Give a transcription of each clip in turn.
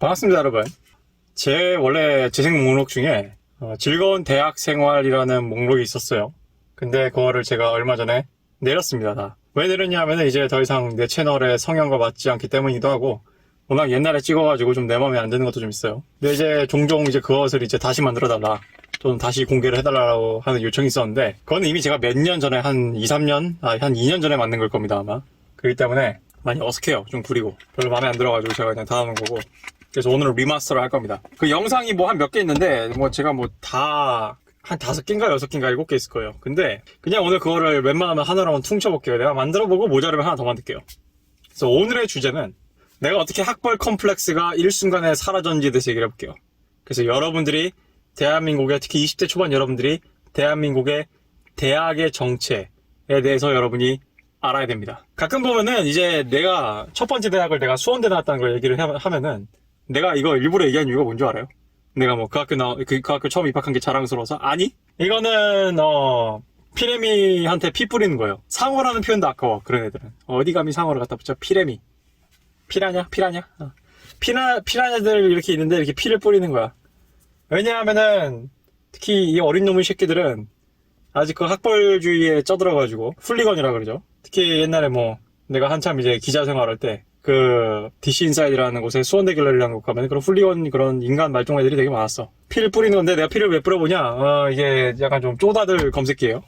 반갑습니다, 여러분. 제 원래 재생 목록 중에 즐거운 대학 생활이라는 목록이 있었어요. 근데 그거를 제가 얼마 전에 내렸습니다, 다. 왜 내렸냐 하면 이제 더 이상 내 채널의 성향과 맞지 않기 때문이기도 하고, 워낙 옛날에 찍어가지고 좀 내 마음에 안 드는 것도 좀 있어요. 근데 이제 종종 이제 그것을 이제 다시 만들어달라, 또는 다시 공개를 해달라고 하는 요청이 있었는데, 그거는 이미 제가 몇 년 전에 한 2, 3년? 한 2년 전에 만든 걸 겁니다, 아마. 그렇기 때문에 많이 어색해요. 좀 구리고. 별로 마음에 안 들어가지고 제가 그냥 닫아놓은 거고. 그래서 오늘은 리마스터를 할 겁니다. 그 영상이 뭐 한 몇 개 있는데, 뭐 제가 뭐 다, 한 5개인가 6개인가 7개 있을 거예요. 근데 그냥 오늘 그거를 웬만하면 하나로만 퉁쳐볼게요. 내가 만들어보고 모자르면 하나 더 만들게요. 그래서 오늘의 주제는 내가 어떻게 학벌 컴플렉스가 일순간에 사라졌는지에 대해서 얘기를 해볼게요. 그래서 여러분들이 대한민국의, 특히 20대 초반 여러분들이 대한민국의 대학의 정체에 대해서 여러분이 알아야 됩니다. 가끔 보면은 이제 내가 첫 번째 대학을 내가 수원대 나왔다는 걸 얘기를 하면은 내가 이거 일부러 얘기한 이유가 뭔지 알아요? 내가 뭐 그 학교 처음 입학한 게 자랑스러워서? 아니? 이거는 피레미한테 피 뿌리는 거예요. 상어라는 표현도 아까워, 그런 애들은. 어디 감히 상어를 갖다 붙여? 피레미. 피라냐? 피라냐들 이렇게 있는데 이렇게 피를 뿌리는 거야. 왜냐하면은 특히 이 어린 놈의 새끼들은 아직 그 학벌주의에 쩌들어가지고 훌리건이라 그러죠. 특히 옛날에 뭐 내가 한참 이제 기자 생활할 때 그 DC 인사이드라는 곳에 수원대 갤러리라는 곳 가면 그런 훌리건, 그런 인간 말종 애들이 되게 많았어. 피를 뿌리는 건데 내가 피를 왜 뿌려보냐? 이게 약간 좀 쪼다들 검색기예요.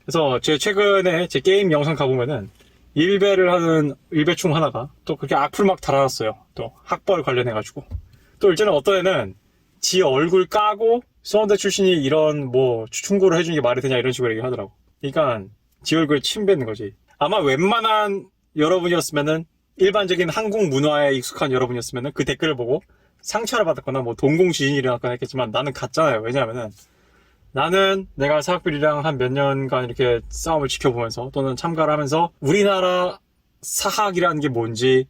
그래서 제 최근에 제 게임 영상 가보면은 일배충 하나가 또 그렇게 악플 막 달아놨어요. 또 학벌 관련해가지고. 또 일전에 어떤 애는 지 얼굴 까고 수원대 출신이 이런 뭐 충고를 해주는 게 말이 되냐 이런 식으로 얘기하더라고. 그러니까 지 얼굴에 침 뱉는 거지. 아마 웬만한 여러분이었으면은, 일반적인 한국 문화에 익숙한 여러분이었으면은 그 댓글을 보고 상처를 받았거나 뭐 동공지진이 일어났거나 했겠지만 나는 갔잖아요. 왜냐하면은 나는 내가 사학비리랑 한 몇 년간 이렇게 싸움을 지켜보면서 또는 참가를 하면서 우리나라 사학이라는 게 뭔지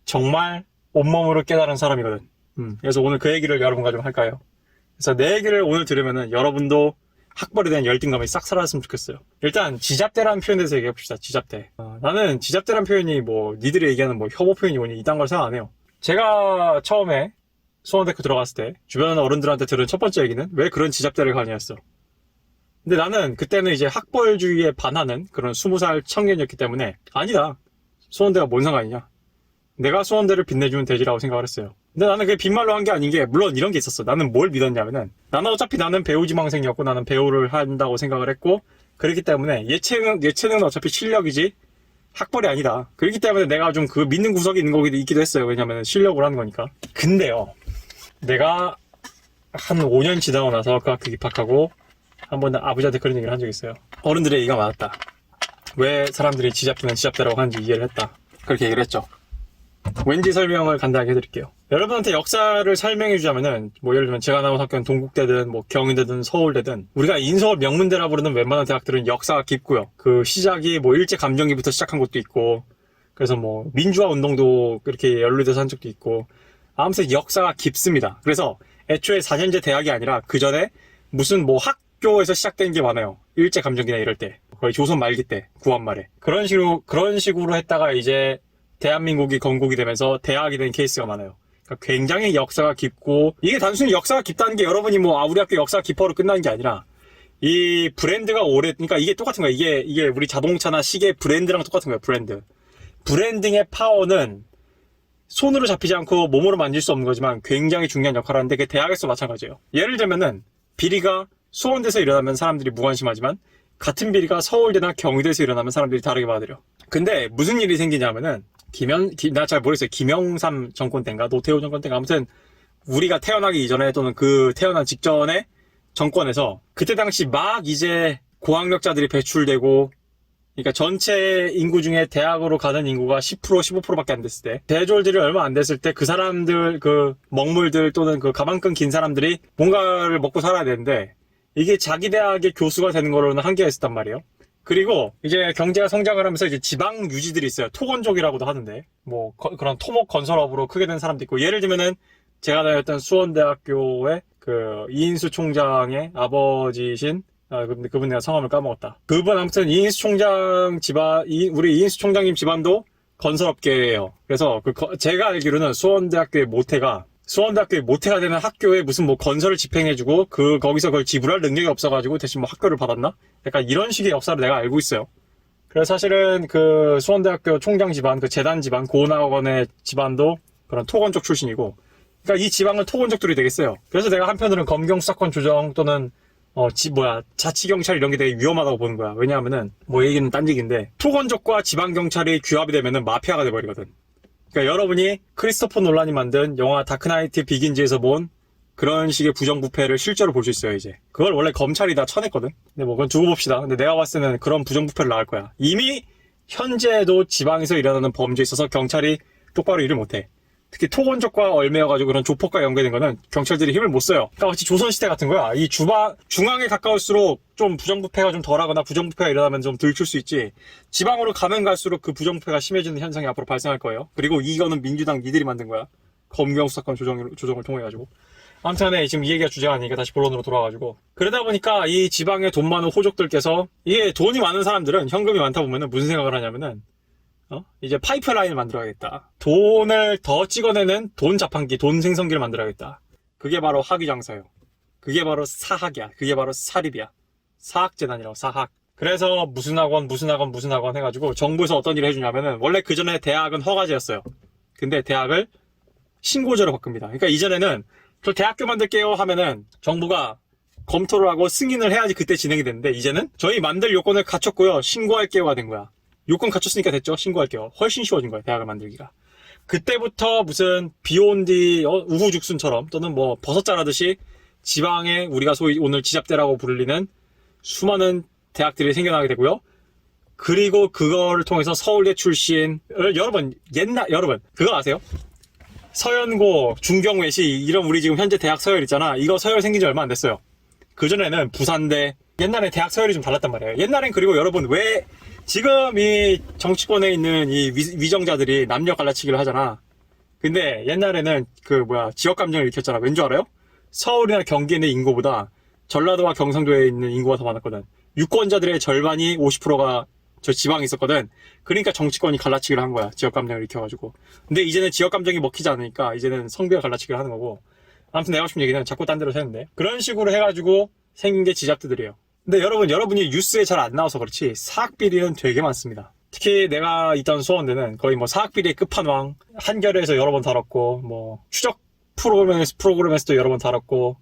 정말 온몸으로 깨달은 사람이거든. 그래서 오늘 그 얘기를 여러분과 좀 할까요? 그래서 내 얘기를 오늘 들으면은 여러분도 학벌에 대한 열등감이 싹 사라졌으면 좋겠어요. 일단 지잡대라는 표현에 대해서 얘기해봅시다. 지잡대. 나는 지잡대라는 표현이 뭐 니들이 얘기하는 뭐 혐오 표현이 뭐니 이딴 걸 생각 안 해요. 제가 처음에 수원대학교 들어갔을 때 주변 어른들한테 들은 첫 번째 얘기는 왜 그런 지잡대를 가냐였어. 근데 나는 그때는 이제 학벌주의에 반하는 그런 20살 청년이었기 때문에 아니다, 수원대가 뭔 상관이냐, 내가 수원대를 빛내주면 되지라고 생각을 했어요. 근데 나는 그게 빈말로 한 게 아닌 게, 물론 이런 게 있었어. 나는 뭘 믿었냐면은, 나는 어차피 나는 배우 지망생이었고 나는 배우를 한다고 생각을 했고, 그렇기 때문에 예체능은 어차피 실력이지 학벌이 아니다. 그렇기 때문에 내가 좀 그 믿는 구석이 있는 거기도 있기도 했어요. 왜냐면 실력으로 하는 거니까. 근데요, 내가 한 5년 지나고 나서 그 학교 입학하고 한 번 아버지한테 그런 얘기를 한 적이 있어요. 어른들의 얘기가 많았다. 왜 사람들이 지잡대는 지잡대라고 하는지 이해를 했다. 그렇게 얘기를 했죠. 왠지 설명을 간단하게 해드릴게요. 여러분한테 역사를 설명해주자면은, 뭐 예를 들면 제가 나온 학교는 동국대든 뭐 경희대든 서울대든 우리가 인서울 명문대라 부르는 웬만한 대학들은 역사가 깊고요. 그 시작이 뭐 일제감정기부터 시작한 것도 있고, 그래서 뭐 민주화 운동도 그렇게 연루돼서 한 적도 있고, 아무튼 역사가 깊습니다. 그래서 애초에 4년제 대학이 아니라 그 전에 무슨 뭐 학교에서 시작된 게 많아요. 일제감정기나 이럴 때, 거의 조선 말기 때, 구한 말에 그런 식으로 했다가 이제 대한민국이 건국이 되면서 대학이 된 케이스가 많아요. 그러니까 굉장히 역사가 깊고, 이게 단순히 역사가 깊다는 게 여러분이 뭐 우리 학교 역사가 깊어로 끝나는 게 아니라, 이 브랜드가 그러니까 이게 똑같은 거야. 이게 우리 자동차나 시계 브랜드랑 똑같은 거야. 브랜딩의 파워는 손으로 잡히지 않고 몸으로 만질 수 없는 거지만 굉장히 중요한 역할을 하는데, 그게 대학에서 마찬가지예요. 예를 들면은 비리가 수원대에서 일어나면 사람들이 무관심하지만 같은 비리가 서울대나 경희대에서 일어나면 사람들이 다르게 받아들여. 근데 무슨 일이 생기냐면은, 나 잘 모르겠어요. 김영삼 정권 때인가 노태우 정권 때인가, 아무튼 우리가 태어나기 이전에 또는 그 태어난 직전에 정권에서, 그때 당시 막 이제 고학력자들이 배출되고, 그러니까 전체 인구 중에 대학으로 가는 인구가 10%, 15%밖에 안 됐을 때, 대졸들이 얼마 안 됐을 때 그 사람들, 그 먹물들 또는 그 가방끈 긴 사람들이 뭔가를 먹고 살아야 되는데, 이게 자기 대학의 교수가 되는 거로는 한계가 있었단 말이에요. 그리고 이제 경제가 성장을 하면서 이제 지방 유지들이 있어요. 토건족이라고도 하는데, 뭐 그런 토목 건설업으로 크게 된 사람도 있고, 예를 들면은 제가 다녔던 수원대학교의 그 이인수 총장의 아버지신, 근데 그분 내가 성함을 까먹었다. 그분 아무튼 이인수 총장 집안, 우리 이인수 총장님 집안도 건설업계예요. 그래서 제가 알기로는 수원대학교의 모태가 되는 학교에 무슨 뭐 건설을 집행해주고 거기서 그걸 지불할 능력이 없어가지고 대신 뭐 학교를 받았나? 약간 이런 식의 역사를 내가 알고 있어요. 그래서 사실은 그 수원대학교 총장 집안, 그 재단 집안, 고은학원의 집안도 그런 토건족 출신이고, 그러니까 이 지방은 토건족들이 되겠어요. 그래서 내가 한편으로는 검경 수사권 조정 또는 자치경찰 이런 게 되게 위험하다고 보는 거야. 왜냐하면은 뭐 얘기는 딴 얘기인데 토건족과 지방경찰이 규합이 되면은 마피아가 돼버리거든. 그러니까 여러분이 크리스토퍼 놀란이 만든 영화 다크나이트 비긴즈에서 본 그런 식의 부정부패를 실제로 볼 수 있어요, 이제. 그걸 원래 검찰이 다 쳐냈거든? 근데 뭐, 그건 두고 봅시다. 근데 내가 봤을 때는 그런 부정부패를 나올 거야. 이미, 현재도 지방에서 일어나는 범죄에 있어서 경찰이 똑바로 일을 못해. 특히 토건족과 얽매여가지고 그런 조폭과 연계된 거는 경찰들이 힘을 못 써요. 그러니까 마치 조선시대 같은 거야. 이 중앙에 가까울수록 좀 부정부패가 좀 덜하거나 부정부패가 일어나면 좀 들킬 수 있지. 지방으로 가면 갈수록 그 부정부패가 심해지는 현상이 앞으로 발생할 거예요. 그리고 이거는 민주당 니들이 만든 거야. 검경 수사권 조정을 통해가지고. 아무튼 지금 이 얘기가 주제가 아니니까 다시 본론으로 돌아와가지고, 그러다 보니까 이 지방에 돈 많은 호족들께서, 이게 돈이 많은 사람들은 현금이 많다 보면은 무슨 생각을 하냐면은 이제 파이프라인을 만들어야겠다. 돈을 더 찍어내는 돈 자판기, 돈 생성기를 만들어야겠다. 그게 바로 학위장사예요. 그게 바로 사학이야. 그게 바로 사립이야. 사학재단이라고, 사학. 그래서 무슨 학원 해가지고 정부에서 어떤 일을 해주냐면은, 원래 그 전에 대학은 허가제였어요. 근데 대학을 신고제로 바꿉니다. 그러니까 이전에는 저 대학교 만들게요 하면은 정부가 검토를 하고 승인을 해야지 그때 진행이 되는데, 이제는 저희 만들 요건을 갖췄고요, 신고할게요가 된 거야. 요건 갖췄으니까 됐죠. 신고할게요. 훨씬 쉬워진 거야, 대학을 만들기가. 그때부터 무슨 비온디 우후죽순처럼 또는 뭐 버섯 자라듯이 지방에 우리가 소위 오늘 지잡대라고 부르는 수많은 대학들이 생겨나게 되고요. 그리고 그거를 통해서 서울대 출신, 여러분 그거 아세요? 서연고, 중경외시, 이런 우리 지금 현재 대학 서열 있잖아. 이거 서열 생긴 지 얼마 안 됐어요. 그전에는 부산대, 옛날에 대학 서열이 좀 달랐단 말이에요. 옛날엔, 그리고 여러분 왜 지금 이 정치권에 있는 이 위정자들이 남녀 갈라치기를 하잖아. 근데 옛날에는 지역 감정을 일으켰잖아. 왠 줄 알아요? 서울이나 경기에 있는 인구보다 전라도와 경상도에 있는 인구가 더 많았거든. 유권자들의 절반이 50%가 저 지방에 있었거든. 그러니까 정치권이 갈라치기를 한 거야. 지역 감정을 일으켜가지고. 근데 이제는 지역 감정이 먹히지 않으니까 이제는 성비가 갈라치기를 하는 거고. 아무튼 내가 하고 싶은 얘기는 자꾸 딴 데로 새는데, 그런 식으로 해가지고 생긴 게 지잡들이에요. 근데 여러분이 뉴스에 잘 안 나와서 그렇지 사학비리는 되게 많습니다. 특히 내가 있던 수원대는 거의 뭐 사학비리의 끝판왕, 한겨레에서 여러 번 다뤘고, 뭐 추적 프로그램에서도 여러 번 다뤘고,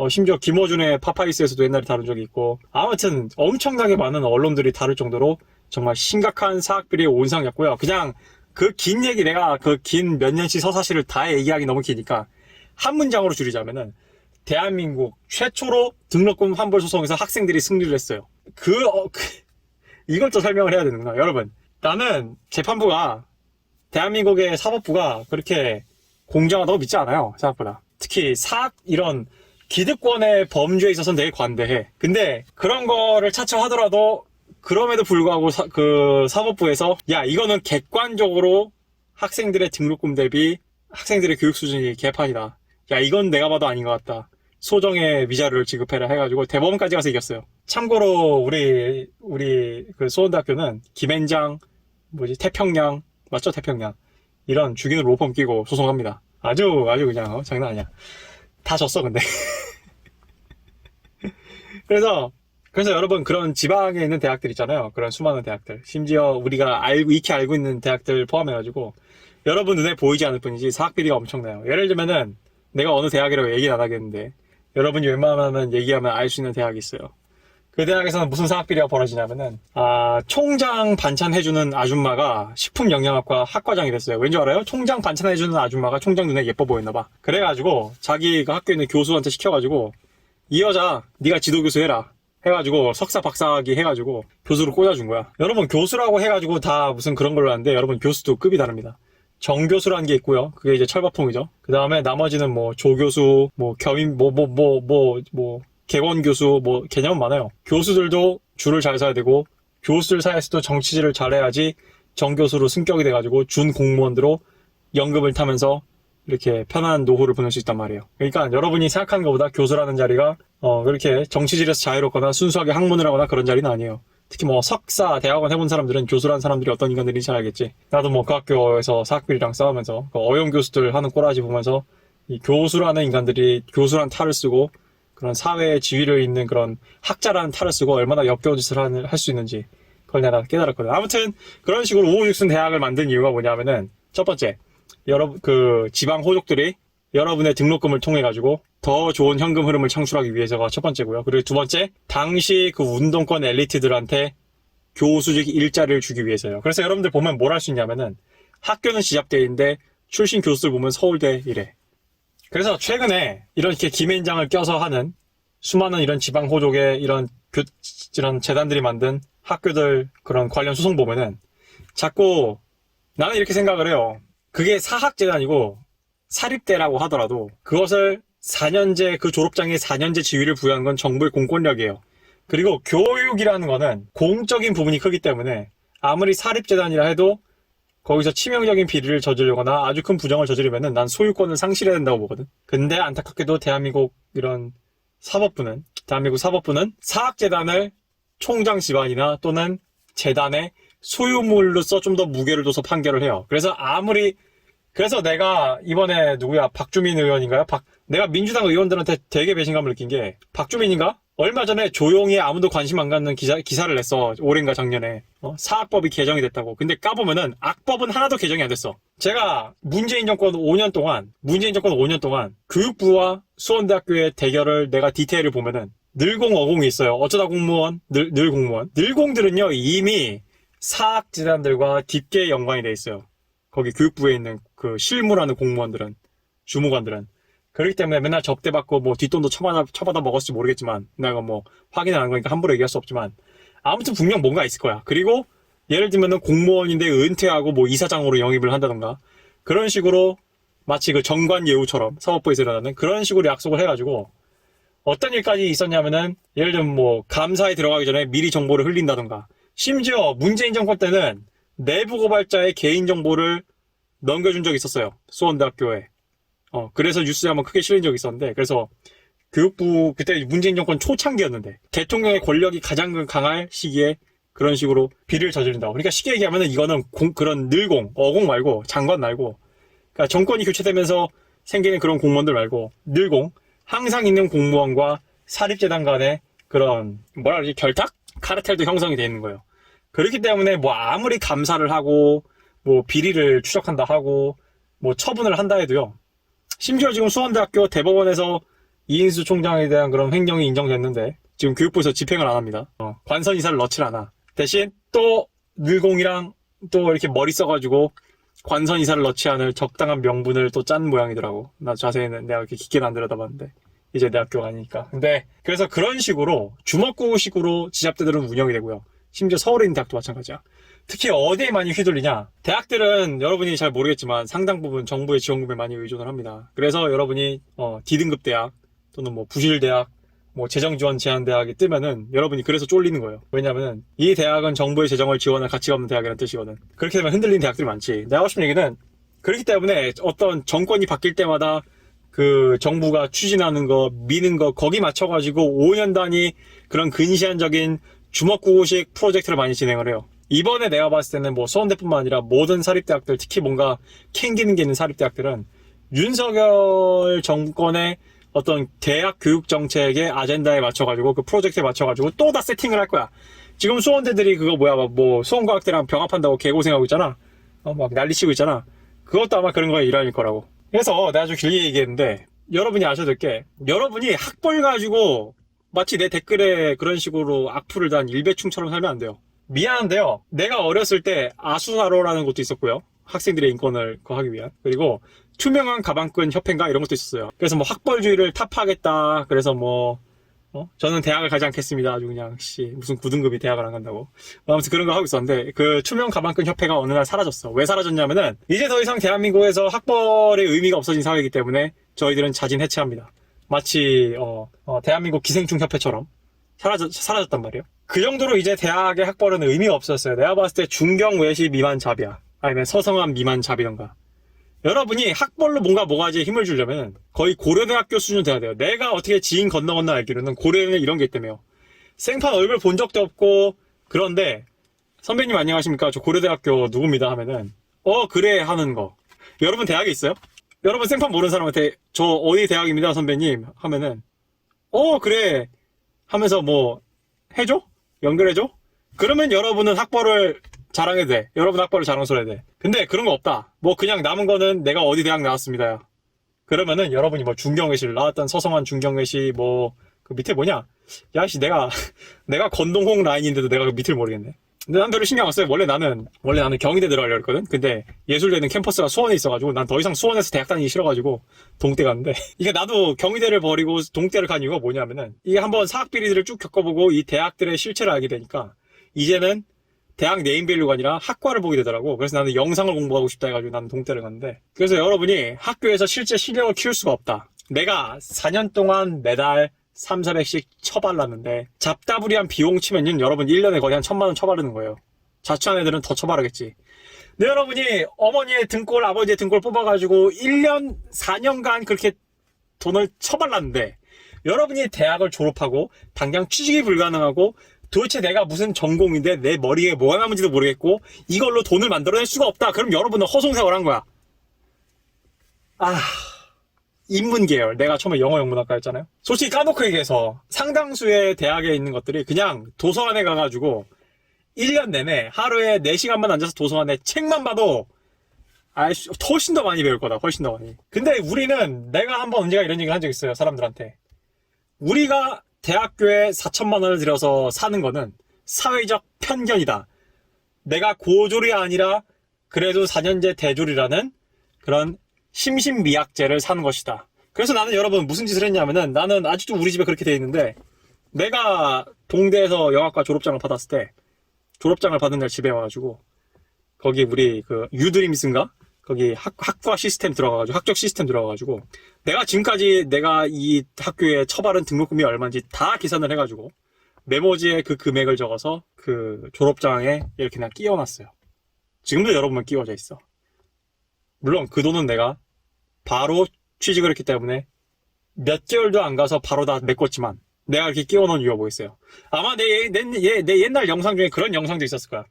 심지어 김어준의 파파이스에서도 옛날에 다룬 적이 있고, 아무튼 엄청나게 많은 언론들이 다룰 정도로 정말 심각한 사학비리의 온상이었고요. 그냥 그 긴 얘기, 내가 그 긴 몇 년씩 서사시를 다 얘기하기 너무 기니까 한 문장으로 줄이자면은, 대한민국 최초로 등록금 환불 소송에서 학생들이 승리를 했어요. 이걸 또 설명을 해야 되는구나. 여러분, 나는 재판부가, 대한민국의 사법부가 그렇게 공정하다고 믿지 않아요. 생각보다. 특히 이런 기득권의 범죄에 있어서는 되게 관대해. 근데 그런 거를 차치하더라도 그럼에도 불구하고 사법부에서 이거는 객관적으로 학생들의 등록금 대비 학생들의 교육 수준이 개판이다. 이건 내가 봐도 아닌 것 같다. 소정의 위자료를 지급해라 해가지고 대법원까지 가서 이겼어요. 참고로 우리 그 수원대학교는 김앤장, 태평양, 맞죠? 태평양. 이런 죽이는 로펌 끼고 소송합니다. 아주 그냥 장난 아니야. 다 졌어 근데. 그래서 여러분, 그런 지방에 있는 대학들 있잖아요. 그런 수많은 대학들. 심지어 우리가 익히 알고 있는 대학들 포함해가지고 여러분 눈에 보이지 않을 뿐이지 사학비리가 엄청나요. 예를 들면은 내가 어느 대학이라고 얘기는 안 하겠는데, 여러분이 웬만하면 얘기하면 알 수 있는 대학이 있어요. 그 대학에서는 무슨 사학비리가 벌어지냐면은, 총장 반찬 해주는 아줌마가 식품영양학과 학과장이 됐어요. 왠지 알아요? 총장 반찬 해주는 아줌마가 총장 눈에 예뻐 보였나봐. 그래가지고 자기가 학교에 있는 교수한테 시켜가지고, 이 여자 네가 지도교수 해라 해가지고 석사 박사학위 해가지고 교수로 꽂아준 거야. 여러분, 교수라고 해가지고 다 무슨 그런 걸로 하는데, 여러분 교수도 급이 다릅니다. 정교수라는 게 있고요. 그게 이제 철밥통이죠. 그 다음에 나머지는 조교수, 겸임, 객원교수, 개념은 많아요. 교수들도 줄을 잘 서야 되고, 교수들 사이에서도 정치질을 잘해야지 정교수로 승격이 돼가지고 준 공무원으로 연금을 타면서 이렇게 편안한 노후를 보낼 수 있단 말이에요. 그러니까 여러분이 생각하는 것보다 교수라는 자리가 그렇게 정치질에서 자유롭거나 순수하게 학문을 하거나 그런 자리는 아니에요. 특히 뭐 석사, 대학원 해본 사람들은 교수라는 사람들이 어떤 인간들인지 잘 알겠지. 나도 뭐 그 학교에서 사학비리랑 싸우면서 그 어용 교수들 하는 꼬라지 보면서 이 교수라는 인간들이 교수라는 탈을 쓰고 그런 사회의 지위를 잇는 그런 학자라는 탈을 쓰고 얼마나 역겨운 짓을 할 수 있는지 그걸 내가 깨달았거든. 아무튼 그런 식으로 우후죽순 대학을 만든 이유가 뭐냐면은 첫 번째, 그 지방 호족들이 여러분의 등록금을 통해 가지고 더 좋은 현금 흐름을 창출하기 위해서가 첫 번째고요. 그리고 두 번째, 당시 그 운동권 엘리트들한테 교수직 일자리를 주기 위해서요. 그래서 여러분들 보면 뭘 할 수 있냐면은 학교는 지잡대인데 출신 교수들 보면 서울대 이래. 그래서 최근에 이렇게 김앤장을 껴서 하는 수많은 이런 지방 호족의 이런 재단들이 만든 학교들 그런 관련 소송 보면은 자꾸 나는 이렇게 생각을 해요. 그게 사학재단이고 사립대라고 하더라도 그것을 4년제 그 졸업장에 4년제 지위를 부여한 건 정부의 공권력이에요. 그리고 교육이라는 거는 공적인 부분이 크기 때문에 아무리 사립재단이라 해도 거기서 치명적인 비리를 저지르거나 아주 큰 부정을 저지르면은 난 소유권을 상실해야 된다고 보거든. 근데 안타깝게도 대한민국 이런 대한민국 사법부는 사학재단을 총장 집안이나 또는 재단의 소유물로서 좀 더 무게를 둬서 판결을 해요. 그래서 내가 이번에 박주민 의원인가요? 내가 민주당 의원들한테 되게 배신감을 느낀 게 박주민인가? 얼마 전에 조용히 아무도 관심 안 갖는 기사를 냈어. 올해인가 작년에. 사학법이 개정이 됐다고. 근데 까보면은 악법은 하나도 개정이 안 됐어. 제가 문재인 정권 5년 동안 교육부와 수원대학교의 대결을 내가 디테일을 보면은 늘공 어공이 있어요. 어쩌다 공무원, 늘공무원. 늘공들은요 이미 사학재단들과 깊게 연관이 돼 있어요. 거기 교육부에 있는 그 실무라는 공무원들은, 주무관들은. 그렇기 때문에 맨날 접대받고 뭐 뒷돈도 쳐받아 먹었을지 모르겠지만 내가 뭐 확인을 안 한 거니까 함부로 얘기할 수 없지만 아무튼 분명 뭔가 있을 거야. 그리고 예를 들면은 공무원인데 은퇴하고 뭐 이사장으로 영입을 한다던가 그런 식으로 마치 그 정관 예우처럼 사법부에서 일어나는 그런 식으로 약속을 해가지고 어떤 일까지 있었냐면은 예를 들면 뭐 감사에 들어가기 전에 미리 정보를 흘린다던가 심지어 문재인 정권 때는 내부 고발자의 개인정보를 넘겨준 적이 있었어요. 수원대학교에. 그래서 뉴스에 한번 크게 실린 적이 있었는데, 그래서 교육부, 그때 문재인 정권 초창기였는데, 대통령의 권력이 가장 강할 시기에 그런 식으로 비리를 저지른다고. 그러니까 쉽게 얘기하면 이거는 그런 어공 말고, 장관 말고, 그러니까 정권이 교체되면서 생기는 그런 공무원들 말고, 항상 있는 공무원과 사립재단 간의 그런, 결탁? 카르텔도 형성이 되어 있는 거예요. 그렇기 때문에 뭐 아무리 감사를 하고, 뭐 비리를 추적한다 하고, 뭐 처분을 한다 해도요, 심지어 지금 수원대학교 대법원에서 이인수 총장에 대한 그런 횡령이 인정됐는데 지금 교육부에서 집행을 안 합니다. 관선 이사를 넣질 않아. 대신 또 늘공이랑 또 이렇게 머리 써가지고 관선 이사를 넣지 않을 적당한 명분을 또 짠 모양이더라고. 나 자세히는 내가 이렇게 깊게는 안 들여다봤는데 이제 내 학교가 아니니까. 근데 그래서 그런 식으로 주먹구구식으로 지잡대들은 운영이 되고요. 심지어 서울에 있는 대학도 마찬가지야. 특히 어디에 많이 휘둘리냐? 대학들은 여러분이 잘 모르겠지만 상당 부분 정부의 지원금에 많이 의존을 합니다. 그래서 여러분이 D등급 대학 또는 뭐 부실대학, 뭐 재정지원 제한대학이 뜨면은 여러분이 그래서 쫄리는 거예요. 왜냐면은 이 대학은 정부의 재정을 지원할 가치가 없는 대학이라는 뜻이거든. 그렇게 되면 흔들리는 대학들이 많지. 내가 하고 싶은 얘기는 그렇기 때문에 어떤 정권이 바뀔 때마다 그 정부가 추진하는 거, 미는 거 거기 맞춰가지고 5년 단위 그런 근시안적인 주먹구구식 프로젝트를 많이 진행을 해요. 이번에 내가 봤을 때는 뭐 수원대뿐만 아니라 모든 사립대학들, 특히 뭔가 캥기는 게 있는 사립대학들은 윤석열 정권의 어떤 대학 교육 정책의 아젠다에 맞춰가지고 그 프로젝트에 맞춰가지고 또 다 세팅을 할 거야. 지금 수원대들이 그거 뭐 수원과학대랑 병합한다고 개고생하고 있잖아. 막 난리치고 있잖아. 그것도 아마 그런 거에 일환일 거라고. 그래서 내가 좀 길게 얘기했는데 여러분이 아셔야 될 게 여러분이 학벌 가지고 마치 내 댓글에 그런 식으로 악플을 단 일배충처럼 살면 안 돼요. 미안한데요. 내가 어렸을 때 아수사로라는 것도 있었고요. 학생들의 인권을 하기 위한. 그리고 투명한 가방끈 협회인가 이런 것도 있었어요. 그래서 뭐 학벌주의를 타파하겠다. 그래서 뭐 저는 대학을 가지 않겠습니다. 아주 그냥 무슨 9등급이 대학을 안 간다고. 아무튼 그런 거 하고 있었는데 그 투명 가방끈 협회가 어느 날 사라졌어. 왜 사라졌냐면은 이제 더 이상 대한민국에서 학벌의 의미가 없어진 사회이기 때문에 저희들은 자진 해체합니다. 마치 대한민국 기생충 협회처럼 사라졌단 말이에요. 그 정도로 이제 대학의 학벌은 의미가 없었어요. 내가 봤을 때 중경 외시 미만 잡이야. 아니면 서성한 미만 잡이던가. 여러분이 학벌로 뭔가 모가지에 힘을 주려면 거의 고려대학교 수준 돼야 돼요. 내가 어떻게 지인 건너 알기로는 고려는 이런 게 있다며요. 생판 얼굴 본 적도 없고 그런데 선배님 안녕하십니까? 저 고려대학교 누굽니다 하면은 그래 하는 거. 여러분 대학에 있어요? 여러분 생판 모르는 사람한테 저 어디 대학입니다 선배님 하면은 그래 하면서 뭐 해줘? 연결해줘? 그러면 여러분은 학벌을 자랑해도 돼. 여러분 학벌을 자랑스러워야 돼. 근데 그런 거 없다. 뭐 그냥 남은 거는 내가 어디 대학 나왔습니다. 그러면은 여러분이 뭐 중경외시를 나왔던 서성한 중경외시 뭐 그 밑에 뭐냐? 야씨 내가 건동홍 라인인데도 내가 그 밑을 모르겠네. 근데 난 별로 신경 안 써요. 원래 나는 경희대 들어가려고 했거든. 근데 예술대는 캠퍼스가 수원에 있어가지고 난 더 이상 수원에서 대학 다니기 싫어가지고 동대 갔는데 이게 나도 경희대를 버리고 동대를 간 이유가 뭐냐면은 이게 한번 사학비리들을 쭉 겪어보고 이 대학들의 실체를 알게 되니까 이제는 대학 네임밸류가 아니라 학과를 보게 되더라고. 그래서 나는 영상을 공부하고 싶다 해가지고 나는 동대를 갔는데 그래서 여러분이 학교에서 실제 실력을 키울 수가 없다. 내가 4년 동안 매달 3,400씩 처발랐는데 잡다부리한 비용 치면은 여러분 1년에 거의 한 1,000만 원 처바르는 거예요. 자취한 애들은 더 처바르겠지. 근데 여러분이 어머니의 등골 아버지의 등골 뽑아가지고 1년 4년간 그렇게 돈을 처발랐는데 여러분이 대학을 졸업하고 당장 취직이 불가능하고 도대체 내가 무슨 전공인데 내 머리에 뭐가 남은지도 모르겠고 이걸로 돈을 만들어낼 수가 없다. 그럼 여러분은 허송세월 한 거야. 인문계열. 내가 처음에 영어영문학과 했잖아요. 솔직히 까놓고 얘기해서 상당수의 대학에 있는 것들이 그냥 도서관에 가가지고 1년 내내 하루에 4시간만 앉아서 도서관에 책만 봐도 훨씬 더 많이 배울 거다. 훨씬 더 많이. 근데 우리는 내가 한번 언제가 이런 얘기를 한 적 있어요. 사람들한테. 우리가 대학교에 4천만 원을 들여서 사는 거는 사회적 편견이다. 내가 고졸이 아니라 그래도 4년제 대졸이라는 그런 심신미약제를 사는 것이다. 그래서 나는 여러분 무슨 짓을 했냐면은 나는 아직도 우리 집에 그렇게 돼 있는데 내가 동대에서 영화과 졸업장을 받았을 때 졸업장을 받은 날 집에 와가지고 거기 우리 그 유드림스인가? 거기 학과 시스템 들어가가지고 학적 시스템 들어가가지고 내가 지금까지 내가 이 학교에 처바른 등록금이 얼마인지 다 계산을 해가지고 메모지에 그 금액을 적어서 그 졸업장에 이렇게 그냥 끼워놨어요. 지금도 여러분은 끼워져 있어. 물론 그 돈은 내가 바로 취직을 했기 때문에 몇 개월도 안 가서 바로 다 메꿨지만 내가 이렇게 끼워놓은 이유가 뭐겠어요. 아마 내 옛날 영상 중에 그런 영상도 있었을 거야.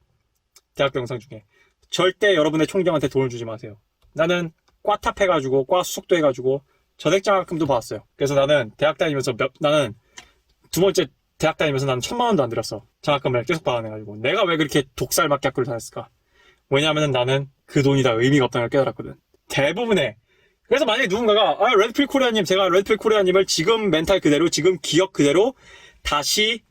대학교 영상 중에. 절대 여러분의 총장한테 돈을 주지 마세요. 나는 과탑 해가지고 과 수속도 해가지고 저택장학금도 받았어요. 그래서 나는 대학 다니면서 나는 두 번째 대학 다니면서 나는 1,000만 원도 안 들였어. 장학금을 계속 받아내가지고 내가 왜 그렇게 독살맞게 학교를 다녔을까? 왜냐하면 나는 그 돈이 다 의미가 없다는 걸 깨달았거든. 대부분의. 그래서 만약에 누군가가 레드필 코리아님, 제가 레드필 코리아님을 지금 멘탈 그대로 지금 기억 그대로 다시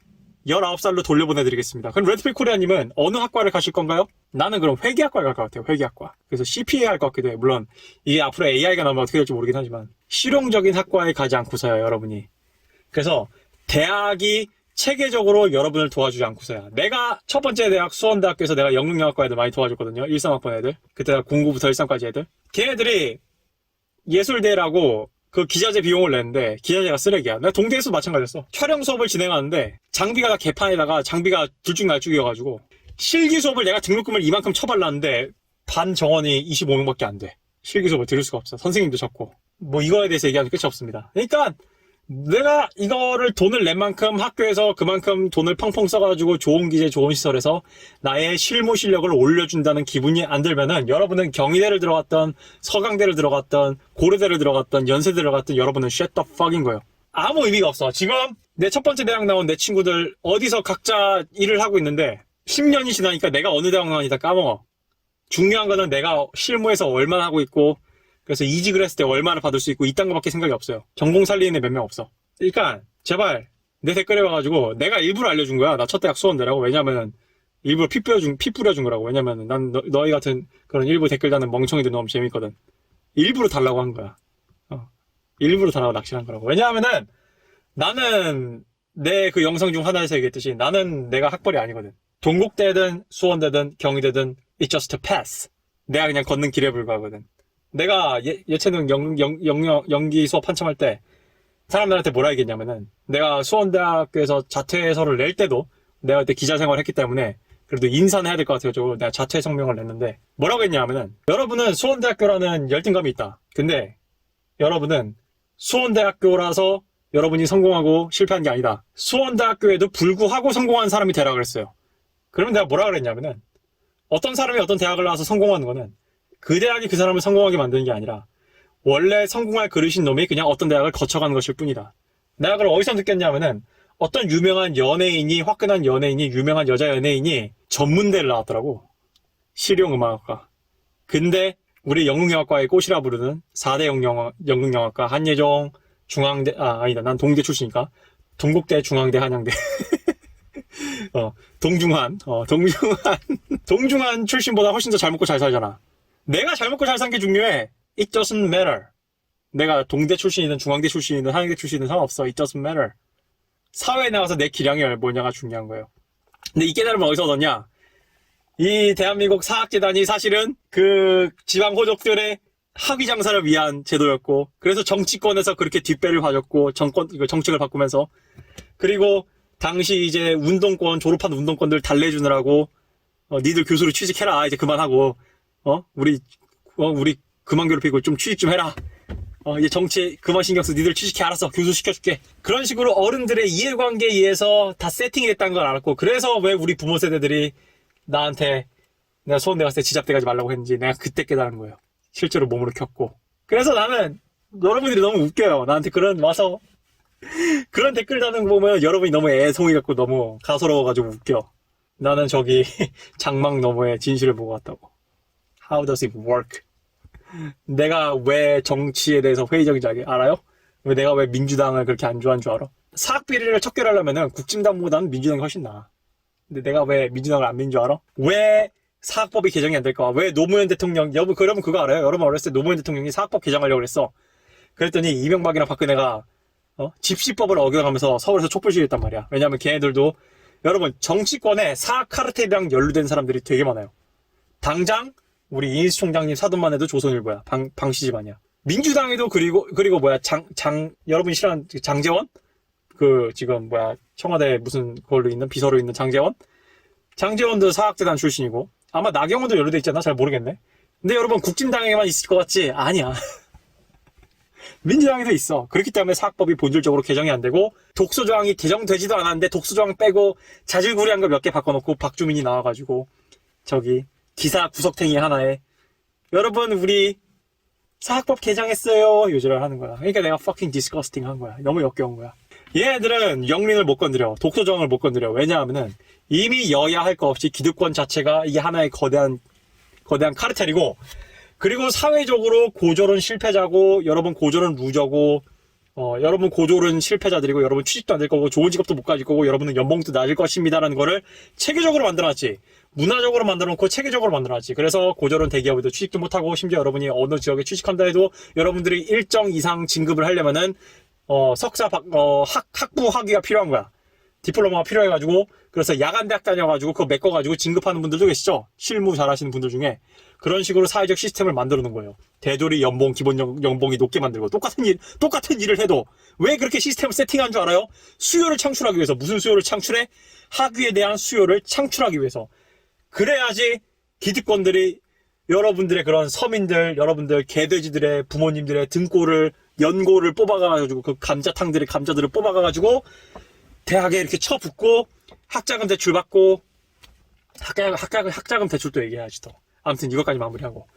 19살로 돌려보내드리겠습니다. 그럼 레드필 코리아님은 어느 학과를 가실 건가요? 나는 그럼 회계학과를 갈 것 같아요. 회계학과. 그래서 CPA 할 것 같기도 해요. 물론 이게 앞으로 AI가 나오면 어떻게 될지 모르긴 하지만 실용적인 학과에 가지 않고서야 여러분이. 그래서 대학이 체계적으로 여러분을 도와주지 않고서야. 내가 첫 번째 대학 수원대학교에서 내가 영문영화과 애들 많이 도와줬거든요. 1, 3학번 애들. 그때 09부터 1, 3까지 애들. 걔네들이 예술대라고 그 기자재 비용을 냈는데 기자재가 쓰레기야. 내가 동대에서도 마찬가지였어. 촬영 수업을 진행하는데 장비가 다 개판에다가 장비가 들쭉날쭉이어가지고 실기 수업을 내가 등록금을 이만큼 쳐발랐는데 반 정원이 25명밖에 안 돼. 실기 수업을 들을 수가 없어. 선생님도 적고. 뭐 이거에 대해서 얘기하면 끝이 없습니다. 그러니까 내가 이거를 돈을 낸 만큼 학교에서 그만큼 돈을 펑펑 써가지고 좋은 기재 좋은 시설에서 나의 실무 실력을 올려준다는 기분이 안 들면은 여러분은 경희대를 들어갔던 서강대를 들어갔던 고려대를 들어갔던 연세대를 들어갔던 여러분은 shut the fuck인 거예요. 아무 의미가 없어. 지금 내 첫 번째 대학 나온 내 친구들 어디서 각자 일을 하고 있는데 10년이 지나니까 내가 어느 대학 나왔는지 다 까먹어. 중요한 거는 내가 실무에서 얼마나 하고 있고 그래서 이직을 했을 때 얼마나 받을 수 있고 이딴 거밖에 생각이 없어요. 전공 살리는 애 몇 명 없어. 그러니까 제발 내 댓글에 와가지고 내가 일부러 알려준 거야. 나 첫 대학 수원대라고. 왜냐면은 일부러 피 뿌려준 거라고. 왜냐면은 난 너희 같은 그런 일부 댓글 다는 멍청이들 너무 재밌거든. 일부러 달라고 한 거야. 일부러 달라고 낚시한 거라고. 왜냐하면은 나는 내 그 영상 중 하나에서 얘기했듯이 나는 내가 학벌이 아니거든. 동국대든 수원대든 경희대든 it's just a pass. 내가 그냥 걷는 길에 불과하거든. 내가 예체능 연기 수업 한참 할 때 사람들한테 뭐라 얘기했냐면은 내가 수원대학교에서 자퇴서를 낼 때도 내가 그때 기자 생활을 했기 때문에 그래도 인사는 해야 될 것 같아가지고 내가 자퇴 성명을 냈는데 뭐라고 했냐면은 여러분은 수원대학교라는 열등감이 있다. 근데 여러분은 수원대학교라서 여러분이 성공하고 실패한 게 아니다. 수원대학교에도 불구하고 성공한 사람이 되라 그랬어요. 그러면 내가 뭐라 그랬냐면은, 어떤 사람이 어떤 대학을 나와서 성공하는 거는 그 대학이 그 사람을 성공하게 만드는 게 아니라 원래 성공할 그릇인 놈이 그냥 어떤 대학을 거쳐가는 것일 뿐이다. 내가 그걸 어디서 느꼈냐면은 어떤 유명한 연예인이, 화끈한 연예인이, 유명한 여자 연예인이 전문대를 나왔더라고. 실용음악학과. 근데 우리 연극영화과의 꽃이라 부르는 4대 연극영화과, 한예종, 중앙대, 아니다. 난 동대 출신이니까. 동국대, 중앙대, 한양대. 동중한 출신보다 훨씬 더 잘 먹고 잘 살잖아. 내가 잘 먹고 잘 산 게 중요해. It doesn't matter. 내가 동대 출신이든 중앙대 출신이든 한양대 출신이든 상관없어. It doesn't matter. 사회에 나가서 내 기량이 뭐냐가 중요한 거예요. 근데 이 깨달음을 어디서 얻었냐? 이 대한민국 사학재단이 사실은 그 지방 호족들의 학위 장사를 위한 제도였고, 그래서 정치권에서 그렇게 뒷배를 봐줬고, 정책을 바꾸면서, 그리고 당시 이제 졸업한 운동권들 달래주느라고, 니들 교수로 취직해라. 이제 그만하고, 우리 그만 괴롭히고 좀 취직 좀 해라. 이제 정치 그만 신경 써. 니들 취직해. 알았어. 교수 시켜줄게. 그런 식으로 어른들의 이해관계에 의해서 다 세팅이 됐다는 걸 알았고, 그래서 왜 우리 부모 세대들이 나한테 내가 수원대 갔을 때 지잡대 가지 말라고 했는지 내가 그때 깨달은 거예요. 실제로 몸으로 겪고. 그래서 나는 여러분들이 너무 웃겨요. 나한테 와서 그런 댓글 다는 거 보면 여러분이 너무 애송이 같고 너무 가소로워가지고 웃겨. 나는 저기 장막 너머의 진실을 보고 왔다고. How does it work? 내가 왜 정치에 대해서 회의적인지 알아요? 내가 왜 민주당을 그렇게 안 좋아하는 줄 알아? 사학비리를 척결하려면 국진당보다는 민주당이 훨씬 나아. 근데 내가 왜 민주당을 안 믿는 줄 알아? 왜 사학법이 개정이 안 될까? 왜 노무현 대통령, 여러분 그거 알아요? 여러분 어렸을 때 노무현 대통령이 사학법 개정하려고 그랬어. 그랬더니 이명박이나 박근혜가 집시법을 어겨가면서 서울에서 촛불 시위했단 말이야. 왜냐면 걔네들도, 여러분 정치권에 사학 카르텔이랑 연루된 사람들이 되게 많아요. 당장 우리 이인수 총장님 사돈만 해도 조선일보야. 방씨 집안이야. 민주당에도 그리고 여러분이 싫어하는 장제원? 지금 청와대 무슨 그걸로 있는 비서로 있는 장제원도 사학재단 출신이고, 아마 나경원도 연루돼 있잖아. 잘 모르겠네. 근데 여러분 국진당에만 있을 것 같지? 아니야. 민주당에도 있어. 그렇기 때문에 사학법이 본질적으로 개정이 안 되고, 독소조항이 개정되지도 않았는데 독소조항 빼고 자질구레한 거 몇 개 바꿔놓고 박주민이 나와가지고 기사 구석탱이 하나에 여러분 우리 사학법 개정했어요 요즘을 하는 거야. 그러니까 내가 fucking disgusting 한 거야. 너무 역겨운 거야. 얘네들은 영린을 못 건드려. 독소조항을 못 건드려. 왜냐하면은 이미 여야 할 거 없이 기득권 자체가 이게 하나의 거대한 카르텔이고, 그리고 사회적으로 고졸은 실패자고, 여러분 고졸은 루저고, 여러분 고졸은 실패자들이고, 여러분 취직도 안 될 거고, 좋은 직업도 못 가질 거고, 여러분은 연봉도 낮을 것입니다라는 거를 체계적으로 만들어놨지. 문화적으로 만들어놓고 체계적으로 만들어놨지. 그래서 고졸은 대기업에도 취직도 못하고, 심지어 여러분이 어느 지역에 취직한다 해도 여러분들이 일정 이상 진급을 하려면은 학부 학위가 필요한 거야. 디플로마가 필요해가지고, 그래서 야간대학 다녀가지고 그거 메꿔가지고 진급하는 분들도 계시죠? 실무 잘하시는 분들 중에. 그런 식으로 사회적 시스템을 만들어 놓은 거예요. 대졸이 기본 연봉이 높게 만들고, 똑같은 일을 해도 왜 그렇게 시스템을 세팅한 줄 알아요? 수요를 창출하기 위해서. 무슨 수요를 창출해? 학위에 대한 수요를 창출하기 위해서. 그래야지 기득권들이 여러분들의 그런 서민들, 여러분들 개돼지들의 부모님들의 연고를 뽑아가가지고, 그 감자들을 뽑아가가지고 대학에 이렇게 쳐붙고 학자금 대출 받고, 학자금 대출도 얘기해야지 더. 아무튼 이것까지 마무리하고,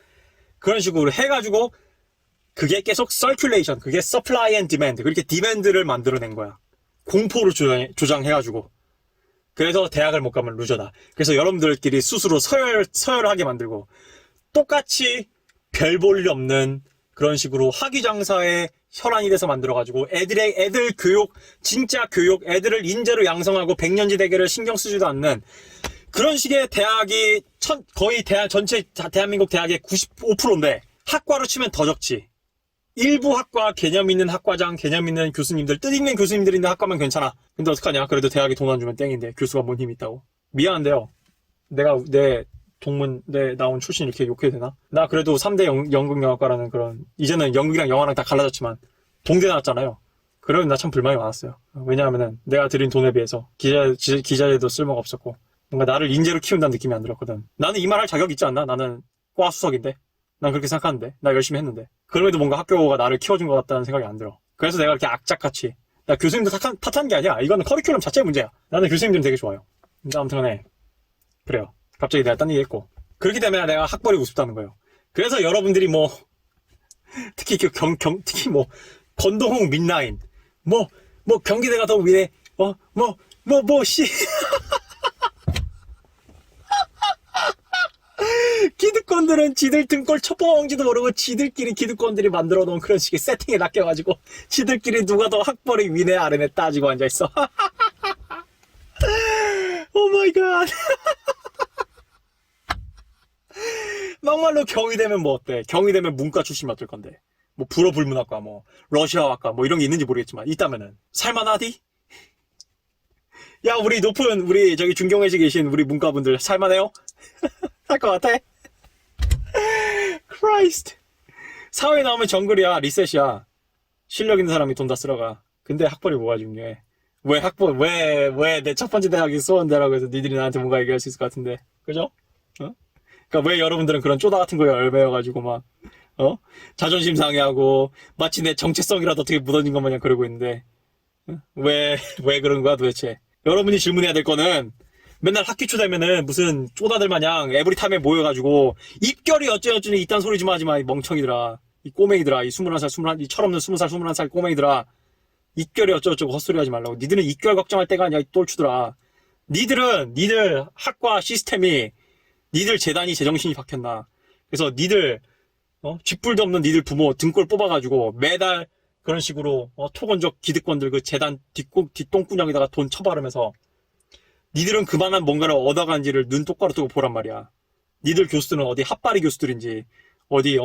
그런 식으로 해가지고 그게 계속 서큘레이션, 그게 서플라이 앤 디맨드, 그렇게 디맨드를 만들어낸 거야. 공포를 조장해가지고. 그래서 대학을 못 가면 루저다. 그래서 여러분들끼리 스스로 서열하게 만들고, 똑같이 별 볼 일 없는 그런 식으로 학위장사의 혈안이 돼서 만들어가지고, 애들 교육, 진짜 교육, 애들을 인재로 양성하고 백년지 대계를 신경 쓰지도 않는 그런 식의 대학이 거의 전체 대한민국 대학의 95%인데, 학과로 치면 더 적지. 일부 학과, 개념 있는 학과장, 개념 있는 교수님들, 뜻있는 교수님들 있는 학과면 괜찮아. 근데 어떡하냐? 그래도 대학이 돈 안 주면 땡인데 교수가 뭔 힘이 있다고. 미안한데요. 내가 내 나온 출신 이렇게 욕해도 되나? 나 그래도 3대 연극영화과라는 그런, 이제는 연극이랑 영화랑 다 갈라졌지만 동대 나왔잖아요. 그러면 나 참 불만이 많았어요. 왜냐하면은 내가 들인 돈에 비해서 기자재도 쓸모가 없었고, 뭔가 나를 인재로 키운다는 느낌이 안 들었거든. 나는 이 말 할 자격 있지 않나? 나는 과 수석인데. 난 그렇게 생각하는데. 나 열심히 했는데. 그럼에도 뭔가 학교가 나를 키워준 것 같다는 생각이 안 들어. 그래서 내가 이렇게 악착같이, 나 교수님들 탓한 게 아니야. 이거는 커리큘럼 자체의 문제야. 나는 교수님들은 되게 좋아요. 근데 아무튼 간에 그래요. 갑자기 내가 딴 얘기 했고. 그렇기 때문에 내가 학벌이 우습다는 거예요. 그래서 여러분들이 뭐, 특히 특히 뭐, 건동홍 민나인, 경기대가 더 위에, 씨. 기득권들은 지들 등골 쳐뻥지도 모르고 지들끼리 기득권들이 만들어 놓은 그런 식의 세팅에 낚여가지고 지들끼리 누가 더 학벌이 위네 아래네 따지고 앉아있어. 오 마이 갓. 막말로 경희대면 뭐 어때? 경희대면 문과 출신 맡을 건데. 뭐 불어불문학과, 뭐 러시아학과, 뭐 이런 게 있는지 모르겠지만 있다면은 살만하디? 야, 우리 저기 중경에서 계신 우리 문과분들 살만해요? 할 것 같아? 크라이스트. 사회 나오면 정글이야, 리셋이야. 실력 있는 사람이 돈 다 쓸어가. 근데 학벌이 뭐가 중요해? 왜 내 첫 번째 대학이 수원대라고 해서 니들이 나한테 뭔가 얘기할 수 있을 것 같은데. 그죠? 그러니까 왜 여러분들은 그런 쪼다 같은 거에 얼매여가지고 막, 자존심 상해하고, 마치 내 정체성이라도 어떻게 묻어진 것 마냥 그러고 있는데, 왜 그런 거야 도대체? 여러분이 질문해야 될 거는, 맨날 학기 초 되면은 무슨 쪼다들 마냥 에브리타임에 모여가지고, 입결이 어쩌니 이딴 소리 좀 하지 마, 이 멍청이들아. 이 꼬맹이들아, 이 21살, 이 철없는 20살, 21살 꼬맹이들아. 입결이 어쩌고저쩌고 헛소리 하지 말라고. 니들은 입결 걱정할 때가 아니야, 이 똘추들아. 니들 학과 시스템이, 니들 재단이 제정신이 박혔나. 그래서 니들, 쥐뿔도 없는 니들 부모 등골 뽑아가지고 매달 그런 식으로, 토건적 기득권들 그 재단 뒷동꾸녕에다가 돈 처바르면서 니들은 그만한 뭔가를 얻어간지를 눈 똑바로 뜨고 보란 말이야. 니들 교수들은 어디 핫바리 교수들인지, 어디,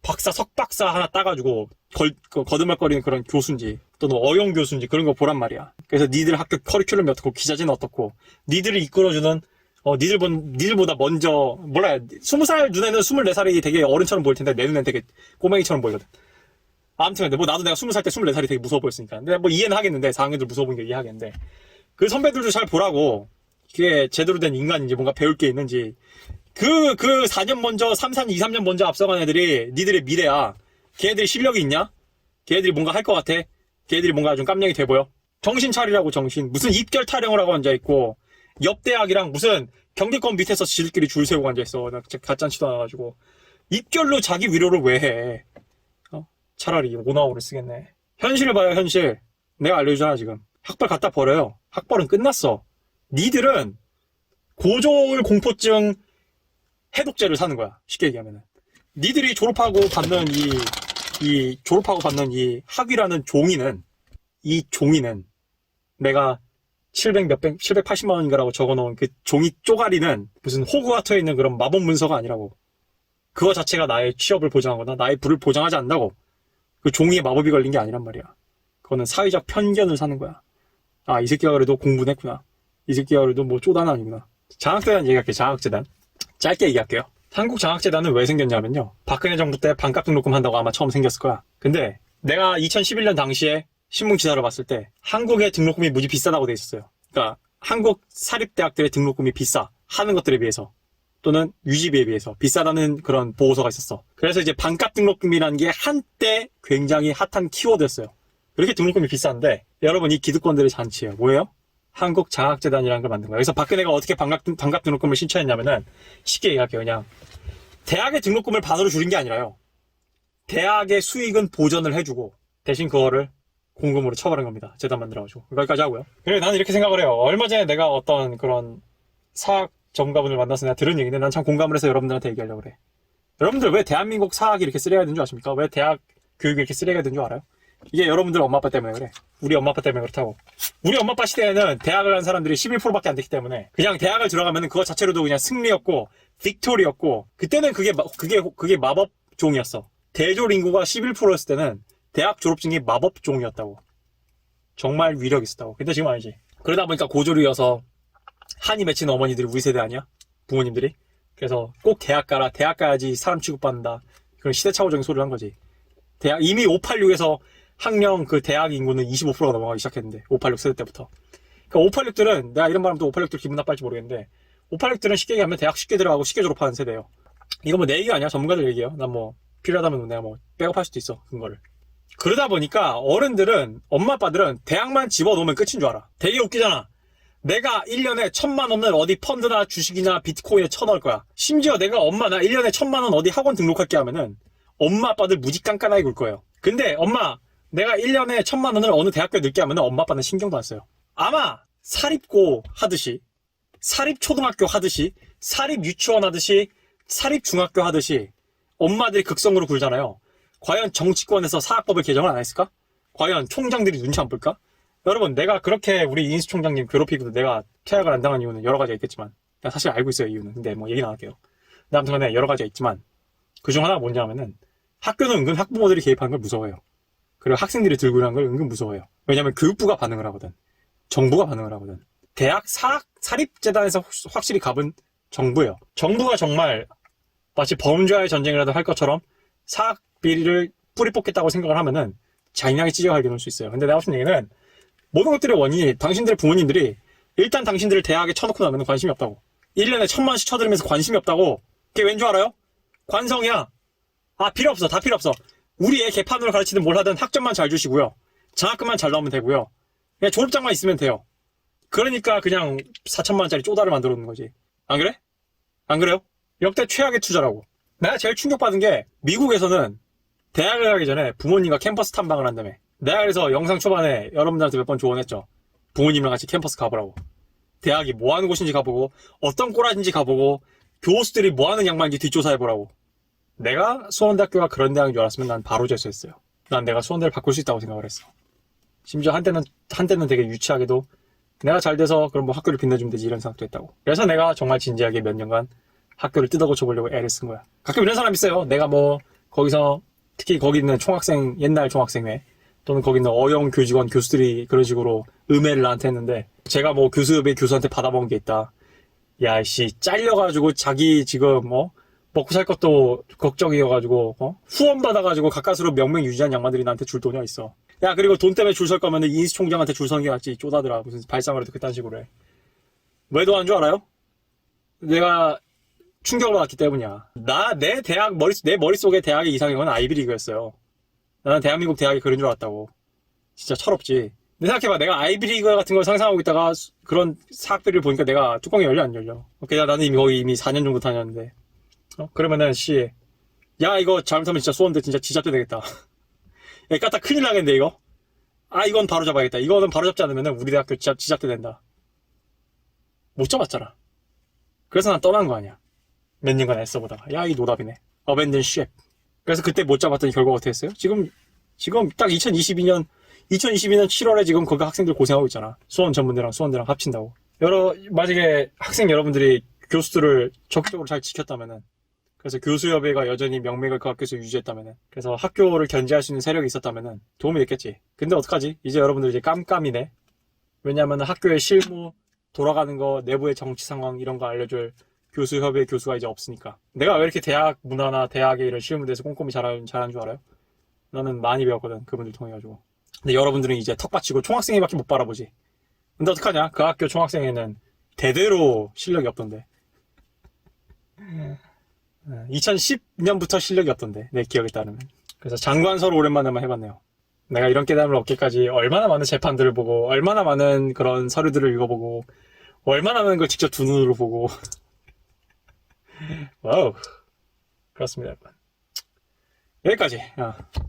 박사, 석박사 하나 따가지고 거듭말거리는 그런 교수인지, 또는 어용 교수인지 그런 거 보란 말이야. 그래서 니들 학교 커리큘럼이 어떻고, 기자재는 어떻고, 니들을 이끌어주는 니들보다 먼저, 몰라요. 20살 눈에는 24살이 되게 어른처럼 보일 텐데, 내 눈에는 되게 꼬맹이처럼 보이거든. 아무튼, 근데 나도 내가 20살 때 24살이 되게 무서워 보였으니까. 근데 이해는 하겠는데, 4학년들 무서워 보이는 게 이해하겠는데. 그 선배들도 잘 보라고. 그게 제대로 된 인간인지, 뭔가 배울 게 있는지. 그 4년 먼저, 2, 3년 먼저 앞서간 애들이 니들의 미래야. 걔네들이 실력이 있냐? 걔네들이 뭔가 할 것 같아? 걔네들이 뭔가 좀 깜냥이 돼 보여? 정신 차리라고, 정신. 무슨 입결 타령을 하고 앉아있고, 옆 대학이랑 무슨 경기권 밑에서 지들끼리 줄 세우고 앉아있어. 나 진짜 가짠치도 않아가지고. 입결로 자기 위로를 왜 해? 차라리 오나오를 쓰겠네. 현실을 봐요, 현실. 내가 알려주잖아, 지금. 학벌 갖다 버려요. 학벌은 끝났어. 니들은 고졸 공포증 해독제를 사는 거야. 쉽게 얘기하면은. 니들이 졸업하고 받는 졸업하고 받는 이 학위라는 종이는 내가 780만 원인가라고 적어놓은 그 종이 쪼가리는 무슨 호그와트에 있는 그런 마법 문서가 아니라고. 그거 자체가 나의 취업을 보장하거나 나의 부를 보장하지 않는다고. 그 종이에 마법이 걸린 게 아니란 말이야. 그거는 사회적 편견을 사는 거야. 아, 이 새끼가 그래도 공부는 했구나. 이 새끼가 그래도 뭐 쪼다는 아니구나. 장학재단 얘기할게요. 장학재단. 짧게 얘기할게요. 한국장학재단은 왜 생겼냐면요. 박근혜 정부 때 반값 등록금 한다고 아마 처음 생겼을 거야. 근데 내가 2011년 당시에 신문기사를 봤을 때 한국의 등록금이 무지 비싸다고 돼 있었어요. 그러니까 한국 사립대학들의 등록금이 비싸. 하는 것들에 비해서. 또는 유지비에 비해서 비싸다는 그런 보고서가 있었어. 그래서 이제 반값 등록금이라는 게 한때 굉장히 핫한 키워드였어요. 그렇게 등록금이 비싼데 여러분 이 기득권들의 잔치예요. 뭐예요? 한국장학재단이라는 걸 만든 거예요. 그래서 박근혜가 어떻게 반값 등록금을 신청했냐면은 쉽게 얘기할게요. 그냥 대학의 등록금을 반으로 줄인 게 아니라요. 대학의 수익은 보전을 해주고 대신 그거를 공금으로 처벌한 겁니다. 재단 만들어가지고. 여기까지 하고요. 그래 나는 이렇게 생각을 해요. 얼마 전에 내가 어떤 그런 사학 전문가분을 만나서 내가 들은 얘기인데 난 참 공감을 해서 여러분들한테 얘기하려고 그래. 여러분들 왜 대한민국 사학이 이렇게 쓰레기가 된 줄 아십니까? 왜 대학 교육이 이렇게 쓰레기가 된 줄 알아요? 이게 여러분들 엄마 아빠 때문에 그래. 우리 엄마 아빠 때문에 그렇다고. 우리 엄마 아빠 시대에는 대학을 간 사람들이 11%밖에 안 됐기 때문에 그냥 대학을 들어가면은 그거 자체로도 그냥 승리였고 빅토리였고 그때는 그게 마법 종이었어. 대졸 인구가 11%였을 때는 대학 졸업증이 마법 종이었다고. 정말 위력 있었다고. 근데 지금 아니지. 그러다 보니까 고졸이어서 한이 맺힌 어머니들이 우리 세대 아니야? 부모님들이. 그래서 꼭 대학 가라. 대학 가야지 사람 취급받는다. 그런 시대착오적인 소리를 한 거지. 이미 586에서 학령 그 대학 인구는 25%가 넘어가기 시작했는데 586 세대 때부터. 그러니까 586들은 내가 이런 말하면 또 586들 기분 나빠할지 모르겠는데 586들은 쉽게 얘기하면 대학 쉽게 들어가고 쉽게 졸업하는 세대예요. 이거 뭐 내 얘기 아니야. 전문가들 얘기예요. 난 뭐 필요하다면 내가 뭐 백업할 수도 있어. 그거를. 그러다 보니까 어른들은 엄마 아빠들은 대학만 집어넣으면 끝인 줄 알아. 되게 웃기잖아. 내가 1년에 1,000만 원을 어디 펀드나 주식이나 비트코인에 쳐넣을 거야. 심지어 내가 엄마 나 1년에 1,000만 원 어디 학원 등록할게 하면은 엄마 아빠들 무지 깐깐하게 굴 거예요. 근데 엄마 내가 1년에 1,000만 원을 어느 대학교에 넣게 하면은 엄마 아빠는 신경도 안 써요. 아마 사립고 하듯이, 사립초등학교 하듯이, 사립유치원 하듯이, 사립중학교 하듯이 엄마들이 극성으로 굴잖아요. 과연 정치권에서 사학법을 개정을 안 했을까? 과연 총장들이 눈치 안 볼까? 여러분, 내가 그렇게 우리 이인수 총장님 괴롭히고도 내가 퇴학을 안 당한 이유는 여러 가지가 있겠지만, 내가 사실 알고 있어요, 이유는. 근데 뭐 얘기는 안 할게요. 근데 아무튼 간에 여러 가지가 있지만, 그중 하나가 뭐냐면은, 학교는 은근 학부모들이 개입하는 걸 무서워해요. 그리고 학생들이 들고 일하는 걸 은근 무서워해요. 왜냐면 교육부가 반응을 하거든. 정부가 반응을 하거든. 대학 사립재단에서 확실히 갑은 정부예요. 정부가 정말 마치 범죄와의 전쟁이라도 할 것처럼 사학 비리를 뿌리 뽑겠다고 생각을 하면은 잔인하게 찢어가게 놓을 수 있어요. 근데 내가 하신 얘기는 모든 것들의 원인이 당신들의 부모님들이 일단 당신들을 대학에 쳐놓고 나면 관심이 없다고. 1년에 1,000만 원씩 쳐들으면서 관심이 없다고. 그게 왠 줄 알아요? 관성이야. 아, 필요 없어. 다 필요 없어. 우리 애 개판으로 가르치든 뭘 하든 학점만 잘 주시고요. 장학금만 잘 나오면 되고요. 그냥 졸업장만 있으면 돼요. 그러니까 그냥 4,000만 원짜리 쪼다를 만들어 놓는 거지. 안 그래? 안 그래요? 역대 최악의 투자라고. 내가 제일 충격받은 게 미국에서는 대학을 가기 전에 부모님과 캠퍼스 탐방을 한다며. 내가 그래서 영상 초반에 여러분들한테 몇 번 조언했죠. 부모님이랑 같이 캠퍼스 가보라고. 대학이 뭐 하는 곳인지 가보고 어떤 꼬라지인지 가보고 교수들이 뭐 하는 양반인지 뒷조사해보라고. 내가 수원대학교가 그런 대학인 줄 알았으면 난 바로 재수했어요. 난 내가 수원대를 바꿀 수 있다고 생각을 했어. 심지어 한때는 되게 유치하게도 내가 잘 돼서 그럼 뭐 학교를 빛내주면 되지 이런 생각도 했다고. 그래서 내가 정말 진지하게 몇 년간 학교를 뜯어고쳐보려고 애를 쓴 거야. 가끔 이런 사람 있어요. 내가 뭐 거기서 특히 거기 있는 총학생, 옛날 총학생회 또는 거기 있는 어영 교직원 교수들이 그런 식으로 음해를 나한테 했는데 제가 뭐 교수협의 교수한테 받아먹은 게 있다. 야, 씨, 잘려가지고 자기 지금 먹고 살 것도 걱정이어가지고 후원 받아가지고 가까스로 명명 유지한 양반들이 나한테 줄 돈이 어딨어. 야, 그리고 돈 때문에 줄 설 거면 이인수 총장한테 줄 서는 게 낫지. 쪼다더라. 무슨 발상을 해도 그딴 식으로 해. 왜 도와준 줄 알아요? 내가 충격을 받았기 때문이야. 내 머릿속에 대학의 이상형은 아이비리그였어요. 나는 대한민국 대학이 그런 줄 알았다고. 진짜 철없지. 근데 생각해봐. 내가 아이비리그 같은 걸 상상하고 있다가 그런 사학비를 보니까 내가 뚜껑이 열려 안 열려. 게다가 나는 거기 이미 4년 정도 다녔는데. 그러면은 야, 이거 잘못하면 진짜 수원대 진짜 지잡게 되겠다. 야, 까딱 큰일 나겠는데 이거? 아, 이건 바로 잡아야겠다. 이거는 바로 잡지 않으면은 우리 대학교 지잡게 된다. 못 잡았잖아. 그래서 난 떠난 거 아니야. 몇 년간 애써보다가. 야, 이 노답이네. 어벤든 쉣. 그래서 그때 못 잡았더니 결과가 어떻게 했어요? 지금 딱 2022년 7월에 지금 거기 학생들 고생하고 있잖아. 수원 전문대랑 수원대랑 합친다고. 만약에 학생 여러분들이 교수들을 적극적으로 잘 지켰다면은, 그래서 교수협회가 여전히 명맥을 그 학교에서 유지했다면은, 그래서 학교를 견제할 수 있는 세력이 있었다면은 도움이 됐겠지. 근데 어떡하지? 이제 여러분들 이제 깜깜이네. 왜냐면은 학교의 실무, 돌아가는 거, 내부의 정치 상황 이런 거 알려줄 교수협회 교수가 이제 없으니까. 내가 왜 이렇게 대학 문화나 대학의 이런 실무에 대해서 꼼꼼히 잘하는 줄 알아요? 나는 많이 배웠거든. 그분들 통해가지고. 근데 여러분들은 이제 턱 받치고 총학생회밖에 못 바라보지. 근데 어떡하냐? 그 학교 총학생회는 대대로 실력이 없던데. 2010년부터 실력이 없던데. 내 기억에 따르면. 그래서 장관서를 오랜만에 한번 해봤네요. 내가 이런 깨달음을 얻기까지 얼마나 많은 재판들을 보고 얼마나 많은 그런 서류들을 읽어보고 얼마나 많은 걸 직접 두 눈으로 보고 와우. 그렇습니다, 여러분. 여기까지.